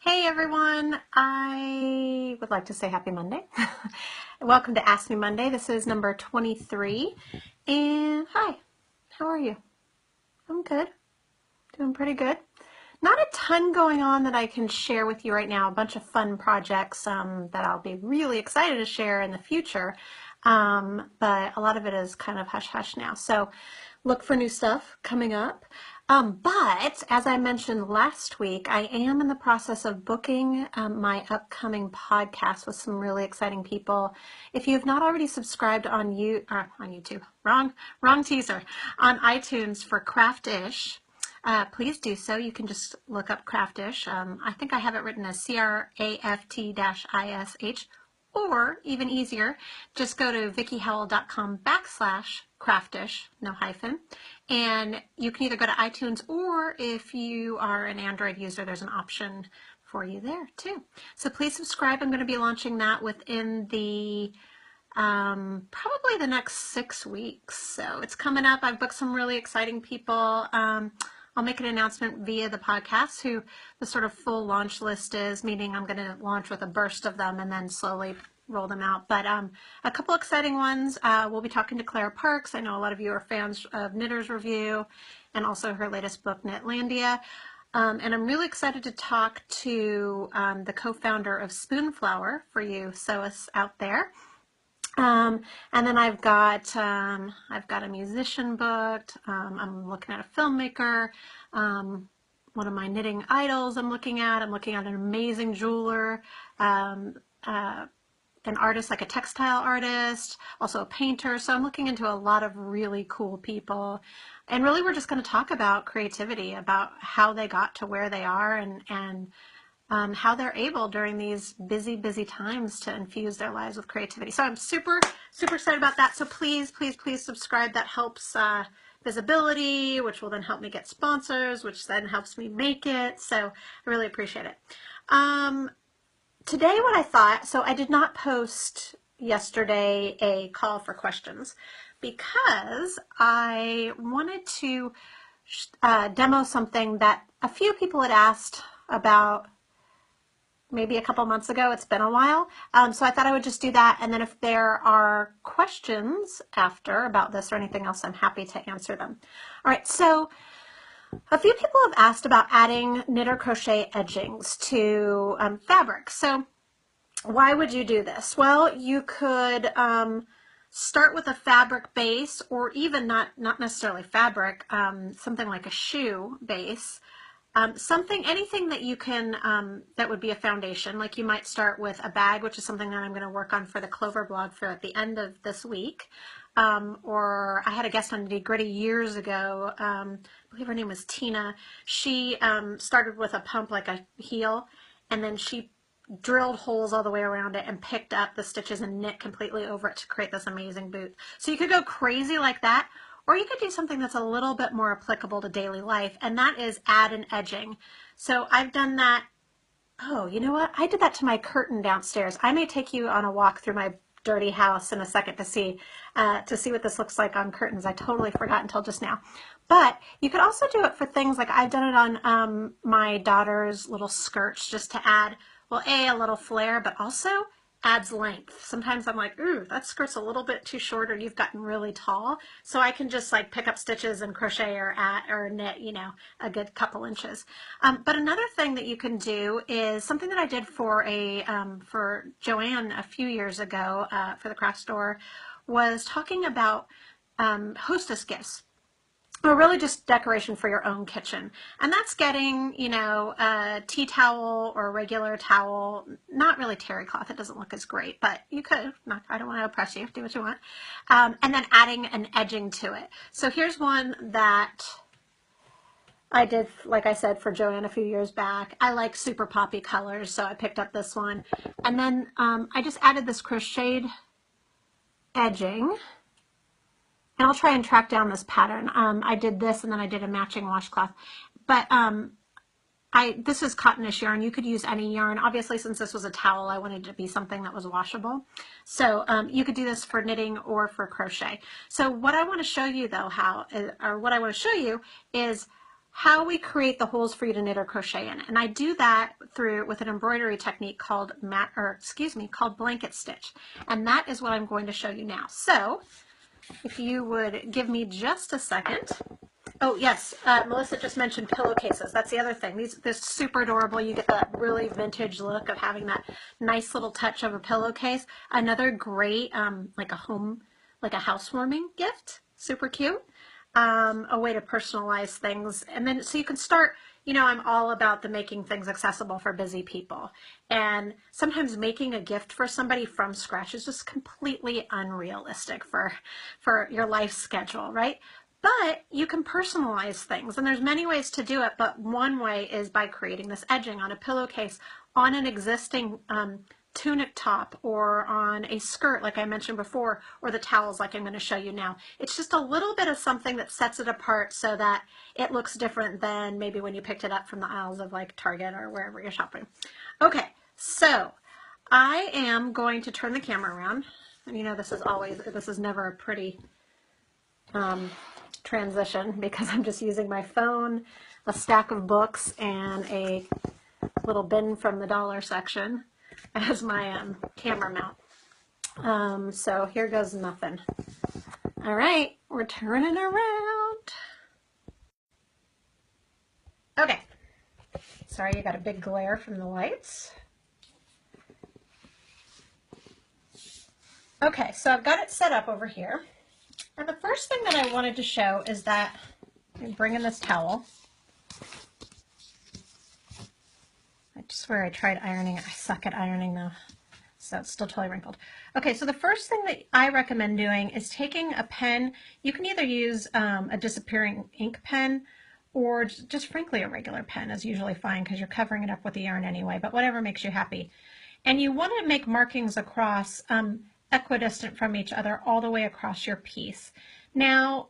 Hey everyone, I would like to say happy Monday. Welcome to Ask Me Monday. This is number 23. And hi, how are you? I'm good, doing pretty good. Not a ton going on that I can share with you right now. A bunch of fun projects that I'll be really excited to share in the future. But a lot of it is kind of hush hush now. So look for new stuff coming up. But as I mentioned last week, I am in the process of booking my upcoming podcast with some really exciting people. If you have not already subscribed on YouTube, wrong teaser, on iTunes for Craftish, please do so. You can just look up Craftish. I think I have it written as CRAFT-ISH, or even easier, just go to vickiehowell.com/craftish, no hyphen, and you can either go to iTunes, or if you are an Android user, there's an option for you there too. So please subscribe. I'm going to be launching that within the probably the next 6 weeks. So it's coming up. I've booked some really exciting people. I'll make an announcement via the podcast who the sort of full launch list is, meaning I'm going to launch with a burst of them and then slowly roll them out. But a couple exciting ones. We'll be talking to Clara Parks. I know a lot of you are fans of Knitter's Review and also her latest book, Knitlandia. And I'm really excited to talk to the co-founder of Spoonflower for you sewists out there. And then I've got a musician booked. I'm looking at a filmmaker. One of my knitting idols I'm looking at an amazing jeweler, an artist, like a textile artist, also a painter. So I'm looking into a lot of really cool people. And really we're just going to talk about creativity, about how they got to where they are, and how they're able during these busy times to infuse their lives with creativity. So I'm super excited about that. So please subscribe. That helps visibility, which will then help me get sponsors, which then helps me make it. So I really appreciate it. Today what I thought, so I did not post yesterday a call for questions because I wanted to demo something that a few people had asked about maybe a couple months ago. It's been a while. So I thought I would just do that. And then if there are questions after about this or anything else, I'm happy to answer them. All right. So a few people have asked about adding knit or crochet edgings to fabric. So why would you do this? Well, you could start with a fabric base, or even not necessarily fabric, something like a shoe base. Anything that you can, that would be a foundation. Like you might start with a bag, which is something that I'm going to work on for the Clover blog for at the end of this week. Or I had a guest on Nitty Gritty years ago. I believe her name was Tina. She started with a pump, like a heel, and then she drilled holes all the way around it and picked up the stitches and knit completely over it to create this amazing boot. So you could go crazy like that. Or you could do something that's a little bit more applicable to daily life, and that is add an edging. So I've done that. Oh, you know what? I did that to my curtain downstairs. I may take you on a walk through my dirty house in a second to see what this looks like on curtains. I totally forgot until just now. But you could also do it for things like I've done it on my daughter's little skirts, just to add, well, a little flare, but also adds length. Sometimes I'm like, ooh, that skirt's a little bit too short, or you've gotten really tall. So I can just like pick up stitches and crochet or knit, you know, a good couple inches. But another thing that you can do is something that I did for for Joanne a few years ago for the craft store, was talking about hostess gifts. Or really just decoration for your own kitchen. And that's getting, you know, a tea towel or a regular towel, not really terry cloth. It doesn't look as great, but you could. I don't want to oppress you. Do what you want. And then adding an edging to it. So here's one that I did, like I said, for Joanne a few years back. I like super poppy colors, so I picked up this one. And then I just added this crocheted edging. And I'll try and track down this pattern. I did this, and then I did a matching washcloth. But this is cottonish yarn. You could use any yarn. Obviously, since this was a towel, I wanted it to be something that was washable. So you could do this for knitting or for crochet. So what I want to show you, though, what I want to show you is how we create the holes for you to knit or crochet in. And I do that with an embroidery technique called called blanket stitch. And that is what I'm going to show you now. So if you would give me just a second. Oh yes, Melissa just mentioned pillowcases. That's the other thing. They're super adorable. You get that really vintage look of having that nice little touch of a pillowcase. Another great, like a housewarming gift. Super cute. A way to personalize things. And then so you can start, I'm all about the making things accessible for busy people. And sometimes making a gift for somebody from scratch is just completely unrealistic for your life schedule, right? But you can personalize things, and there's many ways to do it, but one way is by creating this edging on a pillowcase, on an existing tunic top, or on a skirt like I mentioned before, or the towels like I'm going to show you now. It's just a little bit of something that sets it apart so that it looks different than maybe when you picked it up from the aisles of like Target or wherever you're shopping. Okay, so I am going to turn the camera around. And this is never a pretty transition because I'm just using my phone, a stack of books, and a little bin from the dollar section as my camera mount. So here goes nothing. All right, we're turning around. Okay, sorry you got a big glare from the lights. Okay, so I've got it set up over here. And the first thing that I wanted to show is that I'm bringing this towel. I swear I tried ironing it. I suck at ironing though, so it's still totally wrinkled. Okay, so the first thing that I recommend doing is taking a pen. You can either use a disappearing ink pen or just frankly a regular pen is usually fine because you're covering it up with the yarn anyway, but whatever makes you happy. And you want to make markings across equidistant from each other all the way across your piece. Now,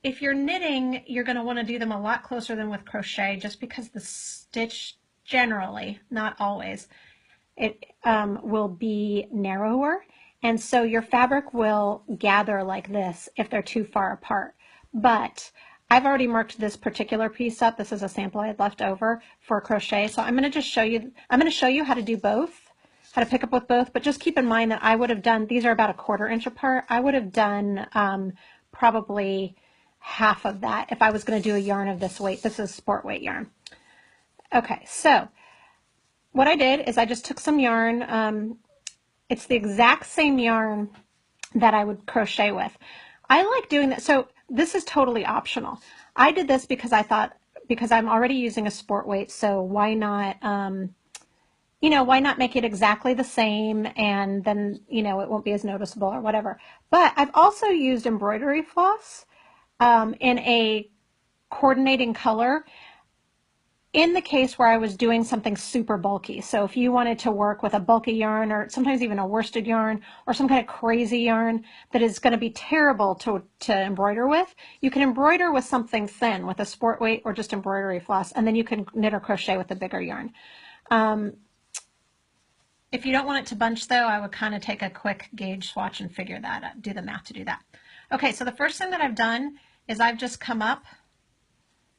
if you're knitting, you're going to want to do them a lot closer than with crochet just because the stitch generally, not always, it will be narrower, and so your fabric will gather like this if they're too far apart. But I've already marked this particular piece up. This is a sample I had left over for crochet, so I'm going to just show you, how to do both, how to pick up with both, but just keep in mind that I would have done, these are about 1/4 inch apart, I would have done probably half of that if I was going to do a yarn of this weight. This is sport weight yarn. Okay, so what I did is I just took some yarn. It's the exact same yarn that I would crochet with. I like doing that. So this is totally optional. I did this because I thought, because I'm already using a sport weight, so why not, why not make it exactly the same, and then, it won't be as noticeable or whatever. But I've also used embroidery floss in a coordinating color in the case where I was doing something super bulky. So if you wanted to work with a bulky yarn, or sometimes even a worsted yarn, or some kind of crazy yarn that is going to be terrible to embroider with, you can embroider with something thin, with a sport weight or just embroidery floss, and then you can knit or crochet with a bigger yarn. If you don't want it to bunch though, I would kind of take a quick gauge swatch and figure that out, do the math to do that. Okay, so the first thing that I've done is I've just come up,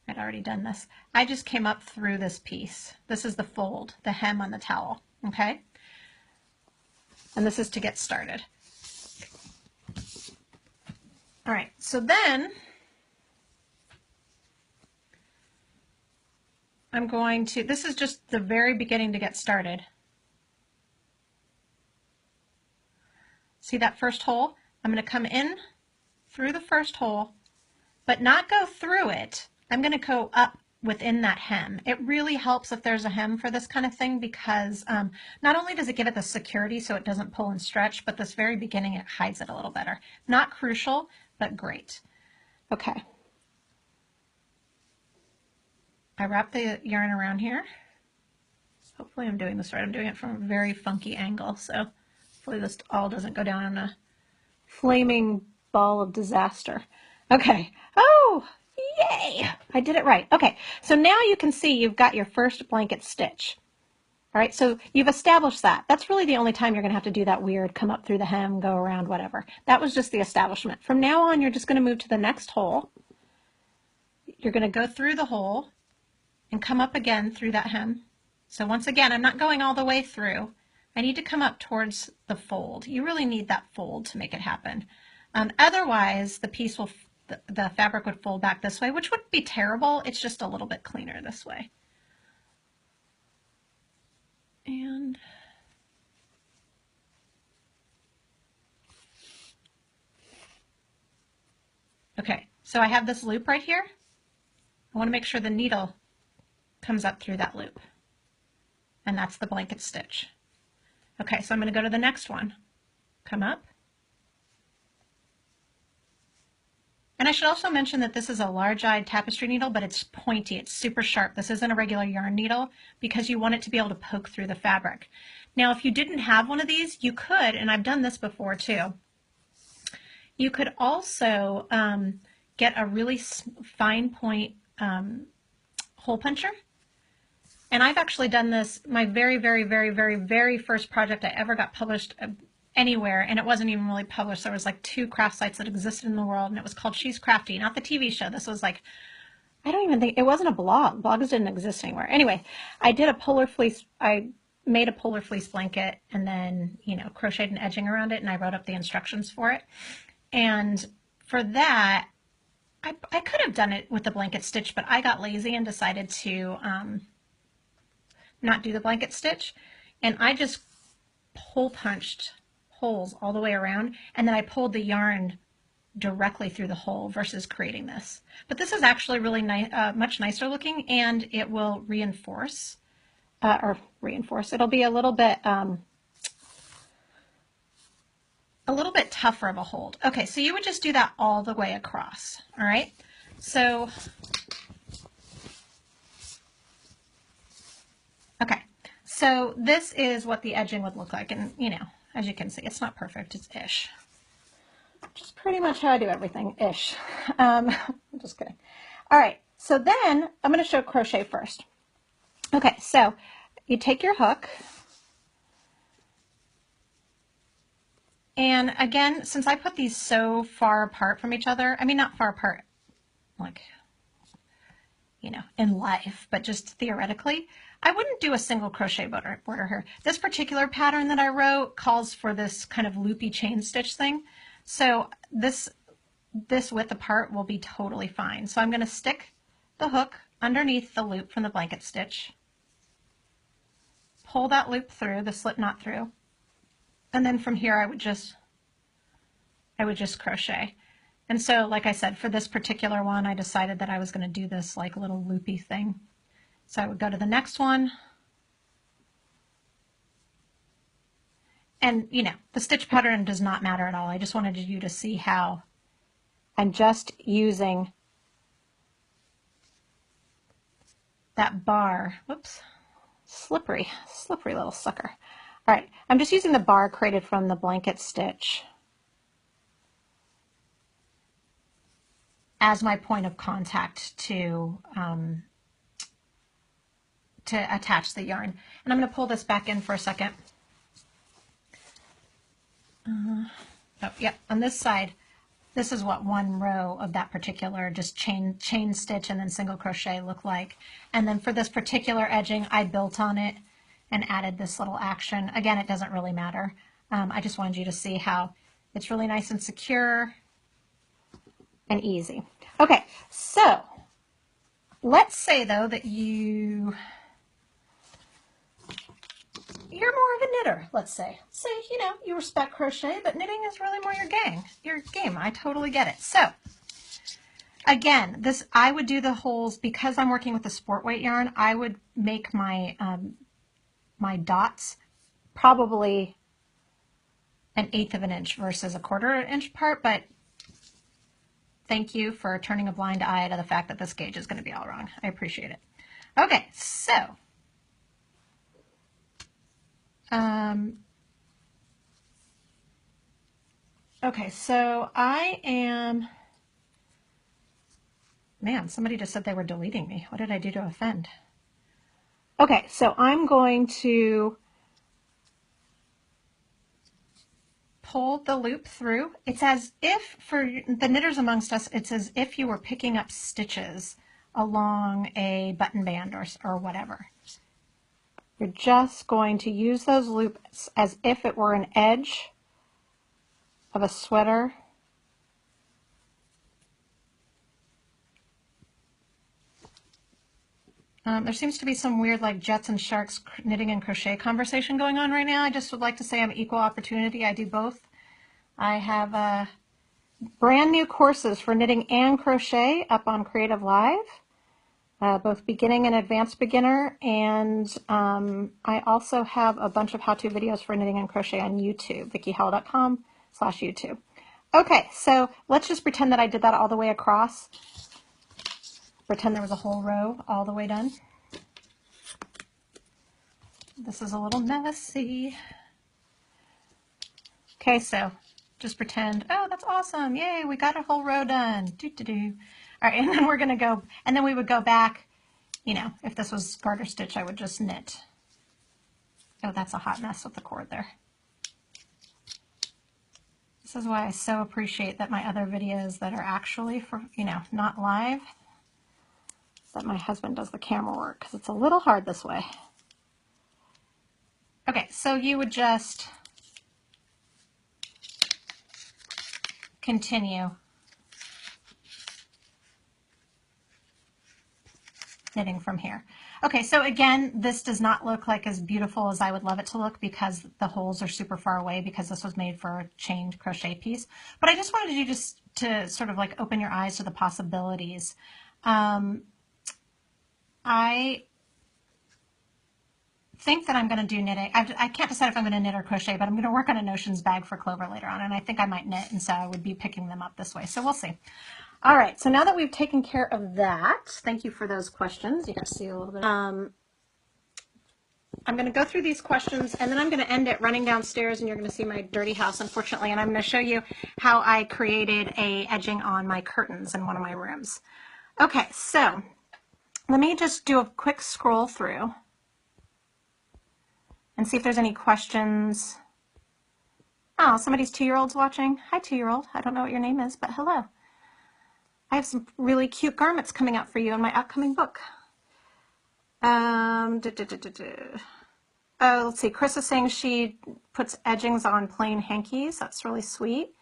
I'd already done this. I just came up through this piece. This is the fold, the hem on the towel, okay? And this is to get started. All right, so then I'm going to, this is just the very beginning to get started. See that first hole? I'm going to come in through the first hole, but not go through it. I'm going to go up within that hem. It really helps if there's a hem for this kind of thing, because not only does it give it the security so it doesn't pull and stretch, but this very beginning it hides it a little better. Not crucial, but great. Okay. I wrap the yarn around here. Hopefully I'm doing this right. I'm doing it from a very funky angle, so hopefully this all doesn't go down in a flaming ball of disaster. Okay. Oh! Yay! I did it right. Okay, so now you can see you've got your first blanket stitch. All right, so you've established that. That's really the only time you're going to have to do that weird come up through the hem, go around, whatever. That was just the establishment. From now on, you're just going to move to the next hole. you're going to go through the hole and come up again through that hem. So once again, I'm not going all the way through. I need to come up towards the fold. You really need that fold to make it happen. Otherwise, the piece will, the fabric would fold back this way, which wouldn't be terrible. It's just a little bit cleaner this way. And okay, so I have this loop right here. I want to make sure the needle comes up through that loop. And that's the blanket stitch. Okay, so I'm going to go to the next one. Come up. And I should also mention that this is a large-eyed tapestry needle, but it's pointy, it's super sharp. This isn't a regular yarn needle because you want it to be able to poke through the fabric. Now, if you didn't have one of these, you could, and I've done this before too, you could also get a really fine point hole puncher. And I've actually done this, my very first project I ever got published anywhere, and it wasn't even really published. There was like 2 craft sites that existed in the world, and it was called She's Crafty, not the TV show. This was like, I don't even think, it wasn't a blog. Blogs didn't exist anywhere. Anyway, I did a polar fleece, I made a polar fleece blanket and then, you know, crocheted an edging around it, and I wrote up the instructions for it. And for that, I could have done it with the blanket stitch, but I got lazy and decided to not do the blanket stitch. And I just hole punched holes all the way around, and then I pulled the yarn directly through the hole versus creating this. But this is actually really nice, much nicer looking, and it will reinforce, it'll be a little bit tougher of a hold. Okay, so you would just do that all the way across, all right? So, okay, so this is what the edging would look like, and you know, as you can see, it's not perfect, it's ish. Which is pretty much how I do everything, ish. I'm just kidding. All right, so then I'm going to show crochet first. Okay, so you take your hook, and again, since I put these so far apart from each other, I mean, not far apart, like, you know, in life, but just theoretically, I wouldn't do a single crochet border here. This particular pattern that I wrote calls for this kind of loopy chain stitch thing. So this width apart will be totally fine. So I'm going to stick the hook underneath the loop from the blanket stitch, pull that loop through, the slip knot through, and then from here I would just crochet. And so, like I said, for this particular one, I decided that I was going to do this like little loopy thing. So I would go to the next one. And, you know, the stitch pattern does not matter at all. I just wanted you to see how I'm just using that bar. Whoops, slippery little sucker. All right, I'm just using the bar created from the blanket stitch as my point of contact to attach the yarn. And I'm going to pull this back in for a second. Oh, yep, on this side, this is what one row of that particular just chain stitch and then single crochet look like. And then for this particular edging, I built on it and added this little action. Again, it doesn't really matter. I just wanted you to see how it's really nice and secure and easy. Okay, so let's say though that you're more of a knitter, let's say. Say, you know, you respect crochet, but knitting is really more your game. I totally get it. So again, I would do the holes because I'm working with the sport weight yarn. I would make my my dots probably 1/8 of an inch versus 1/4 inch apart, but thank you for turning a blind eye to the fact that this gauge is going to be all wrong. I appreciate it. Okay, so okay, so I am, man, somebody just said they were deleting me. What did I do to offend? Okay, so I'm going to pull the loop through. It's as if, for the knitters amongst us, it's as if you were picking up stitches along a button band or whatever. You're just going to use those loops as if it were an edge of a sweater. There seems to be some weird like Jets and Sharks knitting and crochet conversation going on right now. I just would like to say I'm equal opportunity. I do both. I have brand new courses for knitting and crochet up on Creative Live, both beginning and advanced beginner. And I also have a bunch of how-to videos for knitting and crochet on YouTube, VickieHowell.com/YouTube. Okay, so let's just pretend that I did that all the way across. Pretend there was a whole row all the way done. This is a little messy. Okay, so just pretend, oh, that's awesome. Yay, we got a whole row done. All right, and then we're gonna go, and then we would go back, you know, if this was garter stitch, I would just knit. Oh, that's a hot mess with the cord there. This is why I so appreciate that my other videos that are actually for, you know, not live, that my husband does the camera work, because it's a little hard this way. Okay, so you would just continue knitting from here. Okay, so again, this does not look like as beautiful as I would love it to look because the holes are super far away because this was made for a chained crochet piece. But I just wanted you just to sort of like open your eyes to the possibilities. I think that I'm going to do knitting. I can't decide if I'm going to knit or crochet, but I'm going to work on a notions bag for Clover later on, and I think I might knit, and so I would be picking them up this way. So we'll see. All right, so now that we've taken care of that, thank you for those questions. You can see a little bit. I'm going to go through these questions, and then I'm going to end it running downstairs, and you're going to see my dirty house, unfortunately, and I'm going to show you how I created a edging on my curtains in one of my rooms. Okay, so let me just do a quick scroll through and see if there's any questions. Oh, somebody's 2-year-old's watching. Hi, 2-year-old. I don't know what your name is, but hello. I have some really cute garments coming out for you in my upcoming book. Oh, let's see. Chris is saying she puts edgings on plain hankies. That's really sweet.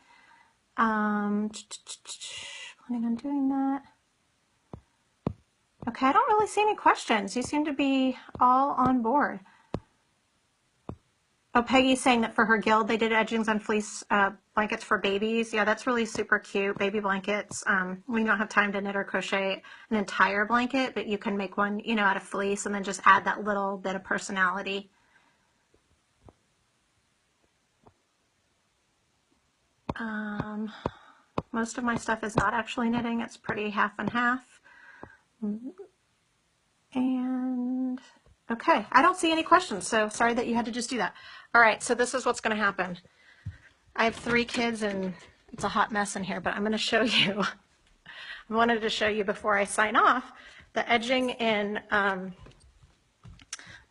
Planning on doing that. Okay, I don't really see any questions. You seem to be all on board. Oh, Peggy's saying that for her guild, they did edgings on fleece blankets for babies. Yeah, that's really super cute. Baby blankets. We don't have time to knit or crochet an entire blanket, but you can make one, you know, out of fleece and then just add that little bit of personality. Most of my stuff is not actually knitting. It's pretty half and half. And okay, I don't see any questions, so sorry that you had to just do that. All right, so this is what's going to happen. I have 3 kids and it's a hot mess in here, but I'm going to show you. I wanted to show you before I sign off the edging in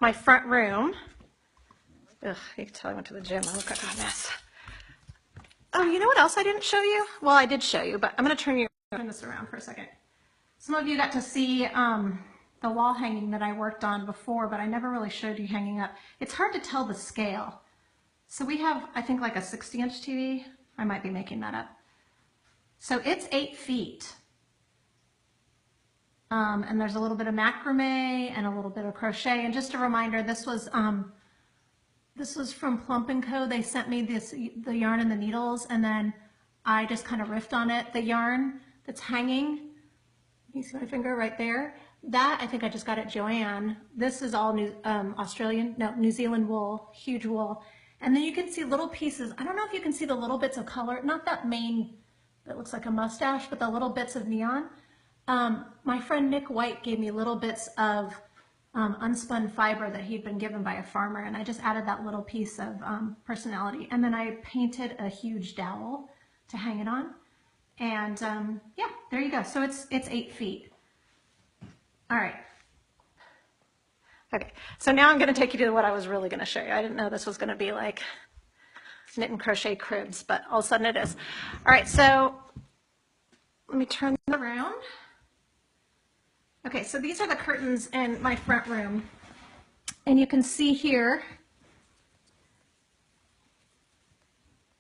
my front room. Ugh, you can tell I went to the gym. I look like a mess. Oh, you know what else I didn't show you? Well, I did show you, but I'm going to turn this around for a second. Some of you got to see the wall hanging that I worked on before, but I never really showed you hanging up. It's hard to tell the scale. So we have, I think, like a 60-inch TV. I might be making that up. So it's 8 feet. And there's a little bit of macrame and a little bit of crochet. And just a reminder, this was from Plump & Co. They sent me the yarn and the needles, and then I just kind of riffed on it. The yarn that's hanging, you see my finger right there? That I think I just got at Joann. This is all New Zealand wool, huge wool. And then you can see little pieces. I don't know if you can see the little bits of color, not that main that looks like a mustache, but the little bits of neon. My friend Nick White gave me little bits of unspun fiber that he'd been given by a farmer, and I just added that little piece of personality. And then I painted a huge dowel to hang it on. And yeah, there you go. So it's 8 feet. All right. Okay, so now I'm going to take you to what I was really going to show you. I didn't know this was going to be like knit and crochet cribs, but all of a sudden it is. All right, so let me turn it around. Okay, so these are the curtains in my front room. And you can see here,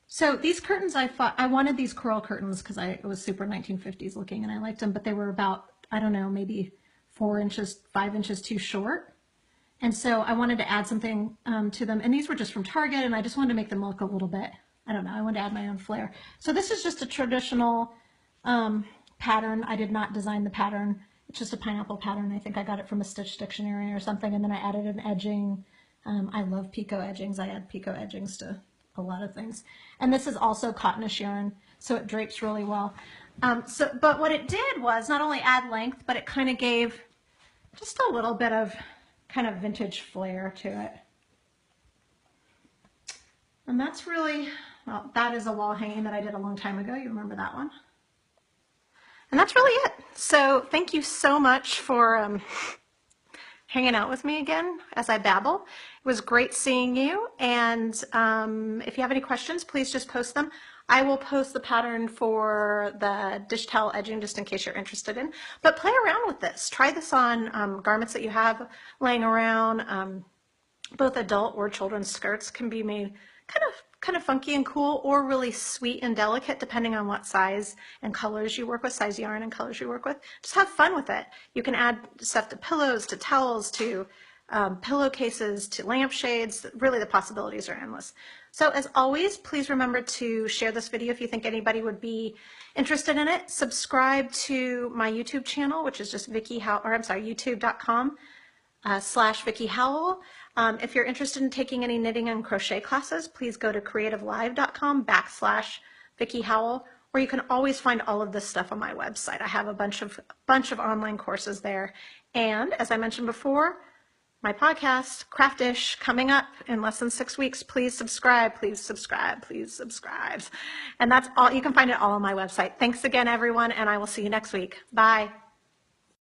so these curtains, I wanted these coral curtains because it was super 1950s looking and I liked them, but they were about, I don't know, maybe 4 inches, 5 inches too short. And so I wanted to add something to them. And these were just from Target, and I just wanted to make them look a little bit, I don't know, I wanted to add my own flair. So this is just a traditional pattern. I did not design the pattern. It's just a pineapple pattern. I think I got it from a Stitch Dictionary or something, and then I added an edging. I love picot edgings. I add picot edgings to a lot of things. And this is also cottonish yarn, so it drapes really well. But what it did was not only add length, but it kind of gave just a little bit of kind of vintage flair to it. And that's really, well, that is a wall hanging that I did a long time ago. You remember that one? And that's really it. So thank you so much for hanging out with me again as I babble. It was great seeing you. And if you have any questions, please just post them. I will post the pattern for the dish towel edging just in case you're interested in. But play around with this. Try this on garments that you have laying around. Both adult or children's skirts can be made kind of funky and cool, or really sweet and delicate depending on what size and colors you work with, size yarn and colors you work with. Just have fun with it. You can add stuff to pillows, to towels, to pillowcases, to lampshades. Really, the possibilities are endless. So as always, please remember to share this video if you think anybody would be interested in it. Subscribe to my YouTube channel, which is just Vickie Howell, or I'm sorry, youtube.com / Vickie Howell. If you're interested in taking any knitting and crochet classes, please go to creativelive.com / Vickie Howell, or you can always find all of this stuff on my website. I have a bunch of online courses there. And as I mentioned before, my podcast, Craftish, coming up in less than 6 weeks. Please subscribe, please subscribe, please subscribe. And that's all. You can find it all on my website. Thanks again, everyone, and I will see you next week. Bye.